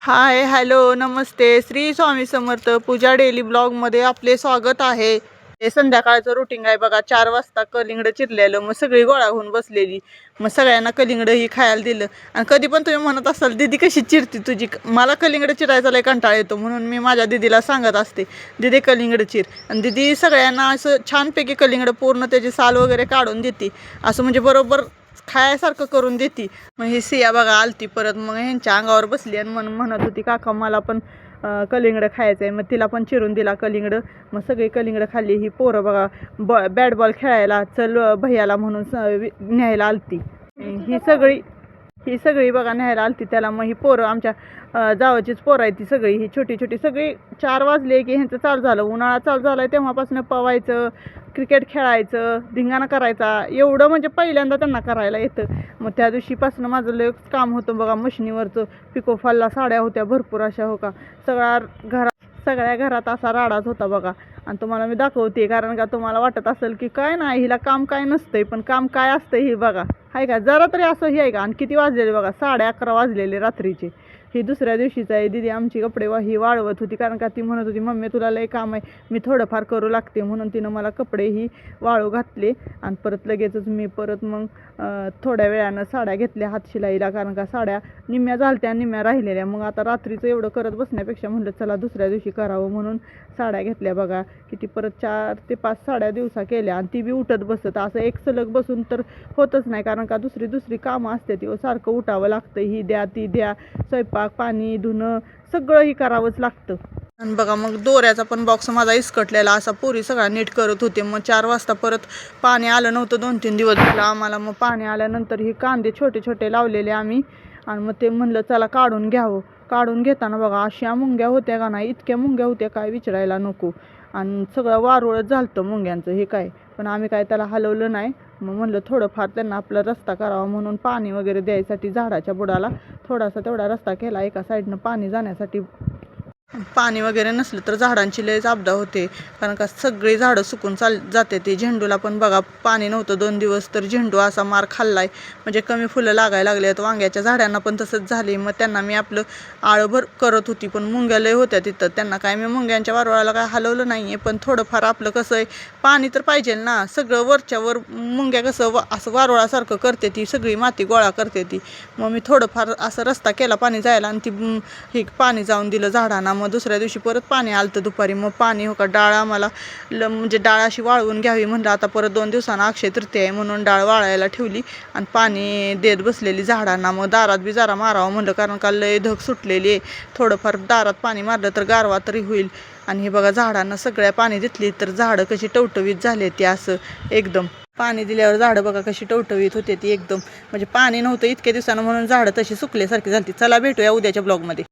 Hi hello नमस्ते श्री स्वामी समर्थ पूजा daily ब्लॉगमध्ये आपले स्वागत आहे। हे संध्याकाळचं रुटीन आहे बघा। 4 वाजता कलिंगड चिरलेलं, मग सगळी गोळा होऊन बसलेली, मग सगळ्यांना कलिंगड ही खायला दिलं। आणि कधी पण तुम्ही म्हणत असाल दीदी कशी चिरती तुझी, मला कलिंगड चिरायचा लय कंटाळा येतो, म्हणून मी माझ्या दीदीला सांगत असते दीदी कलिंगड चिर। आणि दीदी सगळ्यांना असं छानपैकी कलिंगड पूर्ण त्याची साल वगैरे काढून देते, असं म्हणजे बरोबर खायसारखं करून देते। मग ही सिया बघा आलती परत, मग ह्यांच्या अंगावर बसली आणि म्हणत होती काका मला पण कलिंगड खायचं आहे। मग तिला पण चिरून दिला कलिंगड, मग सगळी कलिंगड खाल्ली। ही पोरं बघा बॅट बॉल खेळायला चल भैयाला म्हणून न्यायला आलती। ही सगळी बघा न्यायला आलती त्याला। मग ही पोरं आमच्या जावाचीच पोरं आहे ती सगळी, ही छोटी छोटी सगळी। 4 वाजले की ह्यांचं चालू झालं, उन्हाळा चालू झाला आहे तेव्हापासून पवायचं, क्रिकेट खेळायचं, धिंगाणा करायचा, एवढं म्हणजे पहिल्यांदा त्यांना करायला येतं। मग त्या दिवशीपासून माझं लय काम होतं बघा मशिनीवरचं। पिकोफॉलला साड्या होत्या भरपूर अशा, हो का, सगळ्या घरात असा राडाच होता बघा। आणि तुम्हाला मी दाखवते, कारण का तुम्हाला वाटत असेल की काय नाही हिला काम काय नसतंय, पण काम काय असतंय हे बघा, आहे का जरा तरी असं हे आहे का। आणि किती वाजलेले बघा, 11:30 वाजलेले रात्रीचे। ही दुसऱ्या दिवशीच आहे। दीदी आमची कपडे ही वाळवत होती, कारण का ती म्हणत होती मम्मी तुला लय काम आहे, मी थोडंफार करू लागते, म्हणून तिनं मला कपडे ही वाळू घातले। आणि परत लगेचच मी मग थोड्या वेळानं साड्या घेतल्या हातशिलाईला, कारण का साड्या निम्म्या झालत्या निम्म्या राहिलेल्या। मग आता रात्रीचं एवढं करत बसण्यापेक्षा म्हणलं चला दुसऱ्या दिवशी करावं, म्हणून साड्या घेतल्या बघा। किती परत 4 ते 5 साड्या दिवसा केल्या। आणि ती बी उठत बसत, असं एक सलग बसून तर होतच नाही, कारण का दुसरी कामं असते ती सारखं उठावं लागतं, ही द्या ती द्या, स्वयंपाक पाणी धुणं सगळं ही करावंच लागतं। आणि बघा मग दोऱ्याचा पण बॉक्स माझा इसकटलेला असा पोरी सगळा नीट करत होते। मग 4 वाजता परत पाणी आलं नव्हतं, 2-3 दिवस झालं आम्हाला। मग पाणी आल्यानंतर ही कांदे छोटे छोटे लावलेले आम्ही, आणि मग ते म्हणलं चला काढून घ्यावं। काढून घेताना बघा अशा मुंग्या होत्या का नाही, इतक्या मुंग्या होत्या काय विचारायला नको। आणि सगळं वारुळच झालतं मुंग्यांचं हे काय, पण आम्ही काय त्याला हलवलं नाही। मग म्हणलं थोडंफार त्यांना आपला रस्ता करावा, म्हणून पाणी वगैरे द्यायसाठी झाडाच्या बुडाला थोडासा तेवढा रस्ता केला, एका साईडनं पाणी जाण्यासाठी। पाणी वगैरे नसलं तर झाडांची लयच आपदा होते, कारण का सगळी झाडं सुकून जाते। ते झेंडूला पण बघा पाणी नव्हतं 2 दिवस, तर झेंडू असा मार खाल्लाय, म्हणजे कमी फुलं लागायला लागले आहेत। वांग्याच्या झाडांना पण तसंच झाले। मग त्यांना मी आपलं आळभर करत होती, पण मुंग्या लय होत्या तिथं, त्यांना काय मी मुंग्यांच्या वारुळाला काय हलवलं नाही आहे। पण थोडंफार आपलं कसं आहे, पाणी तर पाहिजे ना, सगळं वरच्यावर मुंग्या कसं असं वारुळासारखं करते, ती सगळी माती गोळा करते ती। मग मी थोडंफार असं रस्ता केला पाणी जायला, आणि ती हे पाणी जाऊन दिलं झाडांना। मग दुसऱ्या दिवशी परत पाणी आलं दुपारी, मग पाणी हो का डाळ आम्हाला म्हणजे डाळ अशी वाळवून घ्यावी म्हणलं, आता परत 2 दिवसांना अक्षय तृतीया आहे, म्हणून डाळ वाळायला ठेवली आणि पाणी देत बसलेली झाडांना। मग दारात बी जरा मारावं म्हणलं, कारण का लय धग सुटलेली आहे, थोडंफार दारात पाणी मारलं तर गारवा तरी होईल। आणि हे बघा झाडांना सगळ्या पाणी दिली तर झाडं कशी टवटवीत झाले ती, असं एकदम पाणी दिल्यावर झाडं बघा कशी टवटवीत होते ती एकदम, म्हणजे पाणी नव्हतं इतक्या दिवसानं म्हणून झाडं तशी सुकल्यासारखी झाली। चला भेटूया उद्याच्या ब्लॉगमध्ये।